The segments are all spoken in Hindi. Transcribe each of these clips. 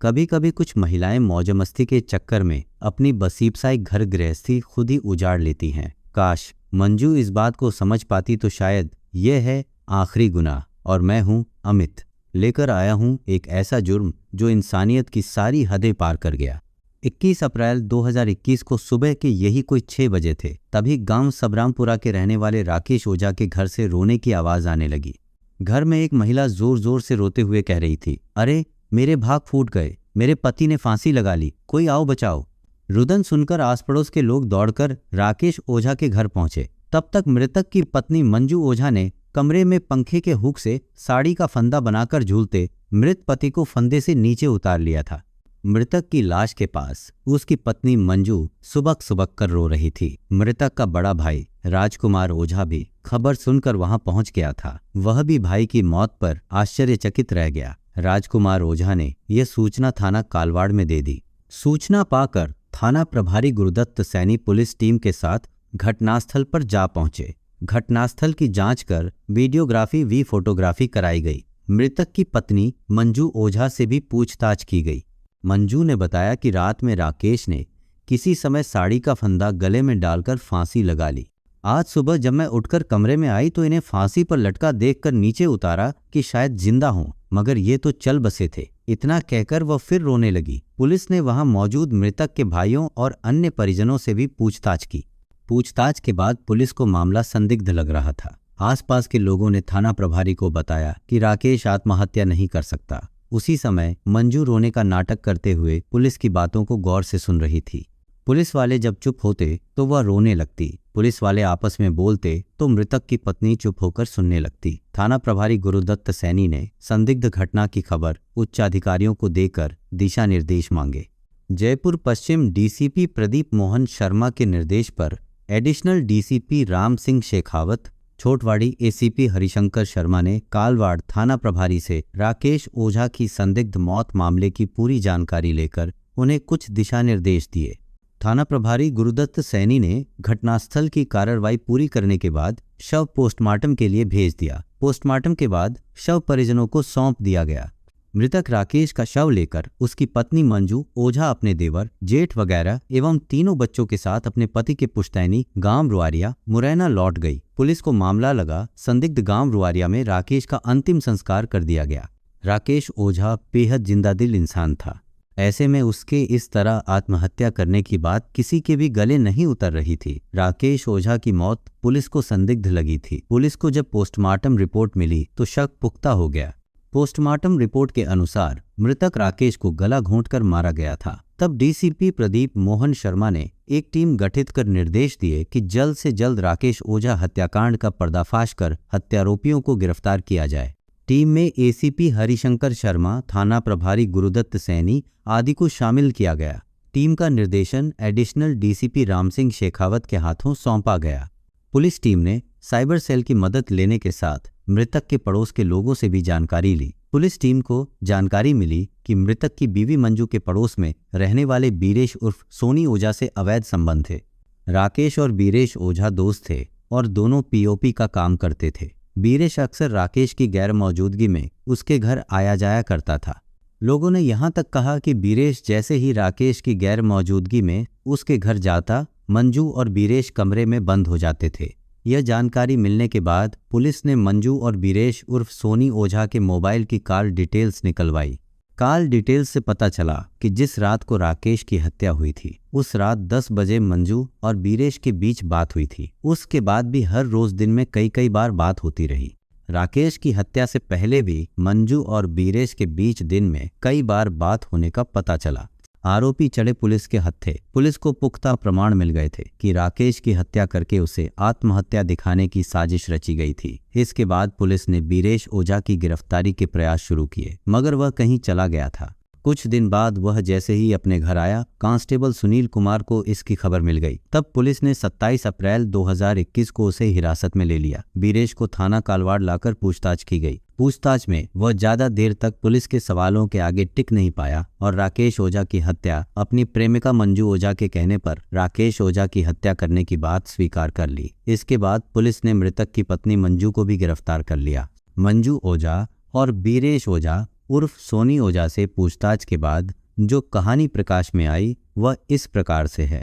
कभी कभी कुछ महिलाएं मौज मस्ती के चक्कर में अपनी बसीबसाई घर गृहस्थी खुद ही उजाड़ लेती हैं। काश मंजू इस बात को समझ पाती तो शायद यह है आखिरी गुनाह। और मैं हूं अमित, लेकर आया हूं एक ऐसा जुर्म जो इंसानियत की सारी हदें पार कर गया। 21 अप्रैल 2021 को सुबह के यही कोई 6 बजे थे, तभी गांव सबरामपुरा के रहने वाले राकेश ओझा के घर से रोने की आवाज आने लगी। घर में एक महिला जोर जोर से रोते हुए कह रही थी, अरे मेरे भाग फूट गए, मेरे पति ने फांसी लगा ली, कोई आओ बचाओ। रुदन सुनकर आस पड़ोस के लोग दौड़कर राकेश ओझा के घर पहुंचे। तब तक मृतक की पत्नी मंजू ओझा ने कमरे में पंखे के हुक से साड़ी का फंदा बनाकर झूलते मृत पति को फंदे से नीचे उतार लिया था। मृतक की लाश के पास उसकी पत्नी मंजू सुबक सुबक कर रो रही थी। मृतक का बड़ा भाई राजकुमार ओझा भी खबर सुनकर वहां पहुंच गया था। वह भी भाई की मौत पर आश्चर्यचकित रह गया। राजकुमार ओझा ने यह सूचना थाना कालवाड़ में दे दी। सूचना पाकर थाना प्रभारी गुरुदत्त सैनी पुलिस टीम के साथ घटनास्थल पर जा पहुंचे। घटनास्थल की जांच कर वीडियोग्राफी व फोटोग्राफी कराई गई। मृतक की पत्नी मंजू ओझा से भी पूछताछ की गई। मंजू ने बताया कि रात में राकेश ने किसी समय साड़ी का फंदा गले में डालकर फांसी लगा ली। आज सुबह जब मैं उठकर कमरे में आई तो इन्हें फांसी पर लटका देखकर नीचे उतारा कि शायद जिंदा हों, मगर ये तो चल बसे थे। इतना कहकर वह फिर रोने लगी। पुलिस ने वहां मौजूद मृतक के भाइयों और अन्य परिजनों से भी पूछताछ की। पूछताछ के बाद पुलिस को मामला संदिग्ध लग रहा था। आसपास के लोगों ने थाना प्रभारी को बताया कि राकेश आत्महत्या नहीं कर सकता। उसी समय मंजू रोने का नाटक करते हुए पुलिस की बातों को गौर से सुन रही थी। पुलिस वाले जब चुप होते तो वह रोने लगती। पुलिस वाले आपस में बोलते तो मृतक की पत्नी चुप होकर सुनने लगती। थाना प्रभारी गुरुदत्त सैनी ने संदिग्ध घटना की खबर उच्चाधिकारियों को देकर दिशा निर्देश मांगे। जयपुर पश्चिम डीसीपी प्रदीप मोहन शर्मा के निर्देश पर additional DCP Ram Singh Shekhawat, Chhotwari ACP Harishankar Sharma ने कालवाड़ थाना प्रभारी से राकेश ओझा की संदिग्ध मौत मामले की पूरी जानकारी लेकर उन्हें कुछ दिशा निर्देश दिए। थाना प्रभारी गुरुदत्त सैनी ने घटनास्थल की कार्रवाई पूरी करने के बाद शव पोस्टमार्टम के लिए भेज दिया। पोस्टमार्टम के बाद शव परिजनों को सौंप दिया गया। मृतक राकेश का शव लेकर उसकी पत्नी मंजू ओझा अपने देवर, जेठ वगैरह एवं तीनों बच्चों के साथ अपने पति के पुश्तैनी गांव रुआरिया मुरैना लौट गई। पुलिस को मामला लगा। संदिग्ध गांव रुआरिया में राकेश का अंतिम संस्कार कर दिया गया। राकेश ओझा बेहद जिंदादिल इंसान था। ऐसे में उसके इस तरह आत्महत्या करने की बात किसी के भी गले नहीं उतर रही थी। राकेश ओझा की मौत पुलिस को संदिग्ध लगी थी। पुलिस को जब पोस्टमार्टम रिपोर्ट मिली तो शक पुख्ता हो गया। पोस्टमार्टम रिपोर्ट के अनुसार मृतक राकेश को गला घोंटकर मारा गया था। तब डीसीपी प्रदीप मोहन शर्मा ने एक टीम गठित कर निर्देश दिए कि जल्द से जल्द राकेश ओझा हत्याकांड का पर्दाफाश कर हत्यारोपियों को गिरफ्तार किया जाए। टीम में एसीपी हरिशंकर शर्मा, थाना प्रभारी गुरुदत्त सैनी आदि को शामिल किया गया। टीम का निर्देशन एडिशनल डीसीपी राम सिंह शेखावत के हाथों सौंपा गया। पुलिस टीम ने साइबर सेल की मदद लेने के साथ मृतक के पड़ोस के लोगों से भी जानकारी ली। पुलिस टीम को जानकारी मिली कि मृतक की बीवी मंजू के पड़ोस में रहने वाले बीरेश उर्फ सोनी ओझा से अवैध संबंध थे। राकेश और बीरेश ओझा दोस्त थे और दोनों पीओपी का काम करते थे। बीरेश अक्सर राकेश की गैर मौजूदगी में उसके घर आया जाया करता था। लोगों ने यहाँ तक कहा कि बीरेश जैसे ही राकेश की गैर मौजूदगी में उसके घर जाता, मंजू और बीरेश कमरे में बंद हो जाते थे। यह जानकारी मिलने के बाद पुलिस ने मंजू और बीरेश उर्फ सोनी ओझा के मोबाइल की कॉल डिटेल्स निकलवाई। कॉल डिटेल्स से पता चला कि जिस रात को राकेश की हत्या हुई थी उस रात 10 बजे मंजू और बीरेश के बीच बात हुई थी। उसके बाद भी हर रोज दिन में कई बार बात होती रही। राकेश की हत्या से पहले भी मंजू और बीरेश के बीच दिन में कई बार बात होने का पता चला। आरोपी चढ़े पुलिस के हत्थे। पुलिस को पुख्ता प्रमाण मिल गए थे कि राकेश की हत्या करके उसे आत्महत्या दिखाने की साजिश रची गई थी। इसके बाद पुलिस ने बीरेश ओझा की गिरफ्तारी के प्रयास शुरू किए, मगर वह कहीं चला गया था। कुछ दिन बाद वह जैसे ही अपने घर आया, कांस्टेबल सुनील कुमार को इसकी खबर मिल गई। तब पुलिस ने 27 अप्रैल 2021 को उसे हिरासत में ले लिया। बीरेश को थाना कालवाड़ लाकर पूछताछ की गई। पूछताछ में वह ज्यादा देर तक पुलिस के सवालों के आगे टिक नहीं पाया और राकेश ओझा की हत्या अपनी प्रेमिका मंजू ओझा के कहने पर राकेश ओझा की हत्या करने की बात स्वीकार कर ली। इसके बाद पुलिस ने मृतक की पत्नी मंजू को भी गिरफ्तार कर लिया। मंजू ओझा और बीरेश ओझा उर्फ सोनी ओझा से पूछताछ के बाद जो कहानी प्रकाश में आई वह इस प्रकार से है।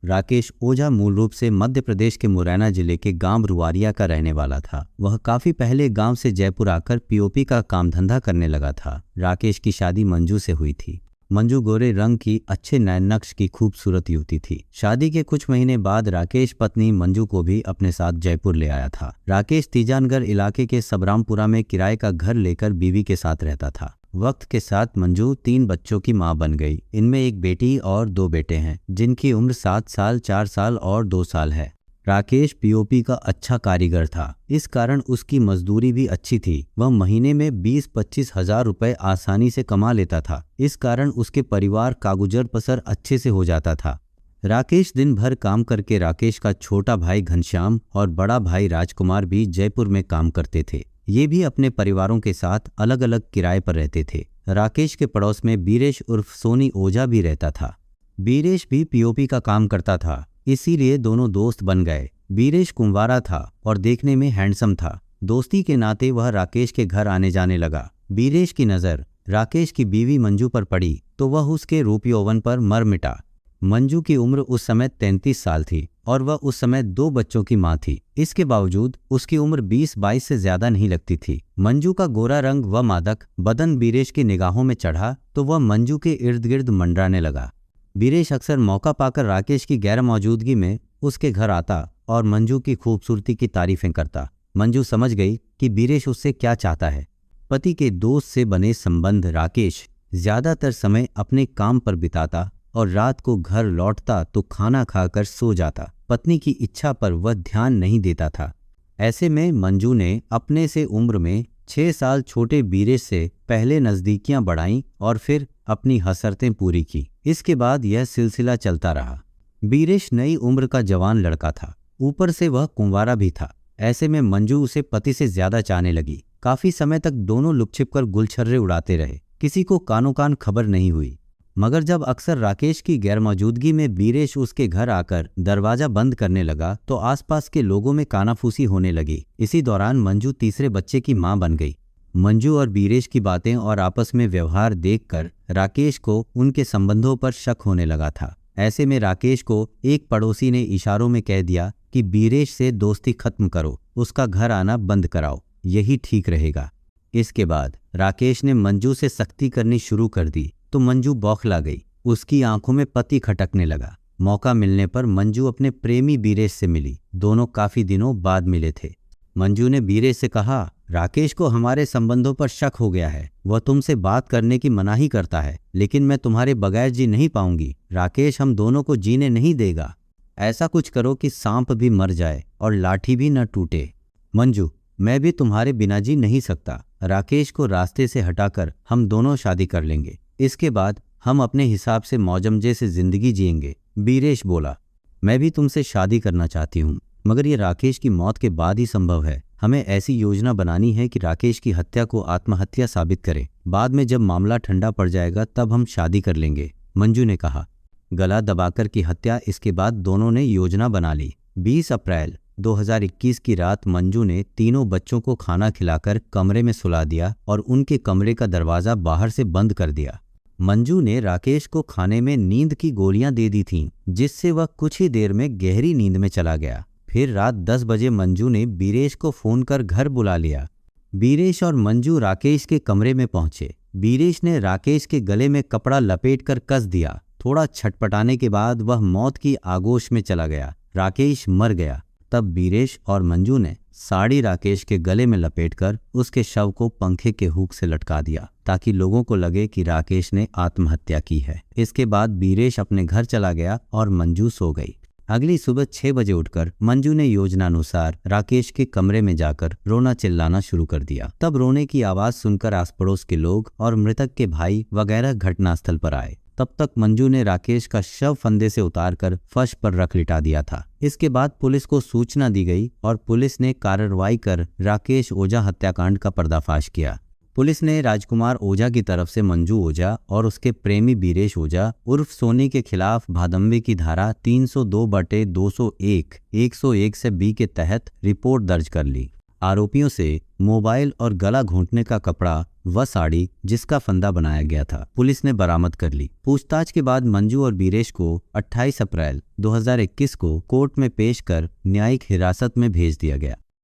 राकेश ओझा मूल रूप से मध्य प्रदेश के मुरैना जिले के गांव रुआरिया का रहने वाला था। वह काफी पहले गांव से जयपुर आकर पीओपी का काम धंधा करने लगा था। राकेश की शादी मंजू से हुई थी। मंजू गोरे रंग की, अच्छे नैन नक्श की खूबसूरत युवती थी। शादी के कुछ महीने बाद राकेश पत्नी मंजू को भी अपने साथ जयपुर ले आया था। राकेश तीजानगढ़ इलाके के सबरामपुरा में किराए का घर लेकर बीवी के साथ रहता था। वक्त के साथ मंजू 3 बच्चों की मां बन गई। इनमें एक बेटी और 2 बेटे हैं जिनकी उम्र 7 साल, 4 साल और 2 साल है। राकेश पीओपी का अच्छा कारीगर था, इस कारण उसकी मजदूरी भी अच्छी थी। वह महीने में 20-25 हजार रुपए आसानी से कमा लेता था। इस कारण उसके परिवार का गुजर बसर अच्छे से हो जाता था। राकेश दिन भर काम करके राकेश का छोटा भाई घनश्याम और बड़ा भाई राजकुमार भी जयपुर में काम करते थे। ये भी अपने परिवारों के साथ अलग अलग किराए पर रहते थे। राकेश के पड़ोस में बीरेश उर्फ सोनी ओझा भी रहता था। बीरेश भी पीओपी का काम करता था, इसीलिए दोनों दोस्त बन गए। बीरेश कुंवारा था और देखने में हैंडसम था। दोस्ती के नाते वह राकेश के घर आने जाने लगा। बीरेश की नज़र राकेश की बीवी मंजू पर पड़ी तो वह उसके रूपी यौवन पर मर मिटा। मंजू की उम्र उस समय 33 साल थी और वह उस समय 2 बच्चों की मां थी। इसके बावजूद उसकी उम्र 20-22 से ज्यादा नहीं लगती थी। मंजू का गोरा रंग व मादक बदन बीरेश की निगाहों में चढ़ा तो वह मंजू के इर्द गिर्द मंडराने लगा। बीरेश अक्सर मौका पाकर राकेश की गैर मौजूदगी में उसके घर आता और मंजू की खूबसूरती की तारीफें करता। मंजू समझ गई कि बीरेश उससे क्या चाहता है। पति के दोस्त से बने संबंध राकेश ज्यादातर समय अपने काम पर बिताता और रात को घर लौटता तो खाना खाकर सो जाता। पत्नी की इच्छा पर वह ध्यान नहीं देता था। ऐसे में मंजू ने अपने से उम्र में 6 साल छोटे बीरेश से पहले नज़दीकियां बढ़ाईं और फिर अपनी हसरतें पूरी की। इसके बाद यह सिलसिला चलता रहा। बीरेश नई उम्र का जवान लड़का था, ऊपर से वह कुंवारा भी था। ऐसे में मंजू उसे पति से ज्यादा चाहने लगी। काफी समय तक दोनों लुक-छिप कर गुलछर्रे उड़ाते रहे। किसी को कानो कान खबर नहीं हुई। मगर जब अक्सर राकेश की गैरमौजूदगी में बीरेश उसके घर आकर दरवाजा बंद करने लगा तो आसपास के लोगों में कानाफूसी होने लगी। इसी दौरान मंजू तीसरे बच्चे की मां बन गई। मंजू और बीरेश की बातें और आपस में व्यवहार देखकर राकेश को उनके संबंधों पर शक होने लगा था। ऐसे में राकेश को एक पड़ोसी ने इशारों में कह दिया कि बीरेश से दोस्ती खत्म करो, उसका घर आना बंद कराओ, यही ठीक रहेगा। इसके बाद राकेश ने मंजू से सख्ती करनी शुरू कर दी तो मंजू बौखला गई। उसकी आंखों में पति खटकने लगा। मौका मिलने पर मंजू अपने प्रेमी बीरेश से मिली। दोनों काफी दिनों बाद मिले थे। मंजू ने बीरेश से कहा, राकेश को हमारे संबंधों पर शक हो गया है। वह तुमसे बात करने की मनाही करता है, लेकिन मैं तुम्हारे बगैर जी नहीं पाऊंगी। राकेश हम दोनों को जीने नहीं देगा। ऐसा कुछ करो कि सांप भी मर जाए और लाठी भी न टूटे। मंजू, मैं भी तुम्हारे बिना जी नहीं सकता। राकेश को रास्ते से हटाकर हम दोनों शादी कर लेंगे। इसके बाद हम अपने हिसाब से मौजमजे से जिंदगी जिएंगे। बीरेश बोला, मैं भी तुमसे शादी करना चाहती हूँ, मगर ये राकेश की मौत के बाद ही संभव है। हमें ऐसी योजना बनानी है कि राकेश की हत्या को आत्महत्या साबित करें। बाद में जब मामला ठंडा पड़ जाएगा तब हम शादी कर लेंगे। मंजू ने कहा। गला दबाकर की हत्या। इसके बाद दोनों ने योजना बना ली। 20 अप्रैल 2021 की रात मंजू ने तीनों बच्चों को खाना खिलाकर कमरे में सुला दिया और उनके कमरे का दरवाजा बाहर से बंद कर दिया। मंजू ने राकेश को खाने में नींद की गोलियां दे दी थीं, जिससे वह कुछ ही देर में गहरी नींद में चला गया। फिर रात 10 बजे मंजू ने बीरेश को फोन कर घर बुला लिया। बीरेश और मंजू राकेश के कमरे में पहुंचे। बीरेश ने राकेश के गले में कपड़ा लपेटकर कस दिया। थोड़ा छटपटाने के बाद वह मौत की आगोश में चला गया। राकेश मर गया। तब बीरेश और मंजू ने साड़ी राकेश के गले में लपेटकर उसके शव को पंखे के हुक से लटका दिया, ताकि लोगों को लगे कि राकेश ने आत्महत्या की है। इसके बाद बीरेश अपने घर चला गया और मंजू सो गई। अगली सुबह 6 बजे उठकर मंजू ने योजनानुसार राकेश के कमरे में जाकर रोना चिल्लाना शुरू कर दिया। तब रोने की आवाज सुनकर आस पड़ोस के लोग और मृतक के भाई वगैरह घटनास्थल पर आए। तब तक मंजू ने राकेश का शव फंदे से उतारकर फर्श पर रख लिटा दिया था। इसके बाद पुलिस को सूचना दी गई और पुलिस ने कार्रवाई कर राकेश ओझा हत्याकांड का पर्दाफाश किया। पुलिस ने राजकुमार ओझा की तरफ से मंजू ओझा और उसके प्रेमी बीरेश ओझा उर्फ सोनी के खिलाफ भादंबे की धारा 302/201 101 से बी के तहत रिपोर्ट दर्ज कर ली। आरोपियों से मोबाइल और गला घोंटने का कपड़ा वह साड़ी जिसका फंदा बनाया गया था पुलिस ने बरामद कर ली। पूछताछ के बाद मंजू और बीरेश को 28 अप्रैल 2021 को कोर्ट में पेश कर न्यायिक हिरासत में भेज दिया गया।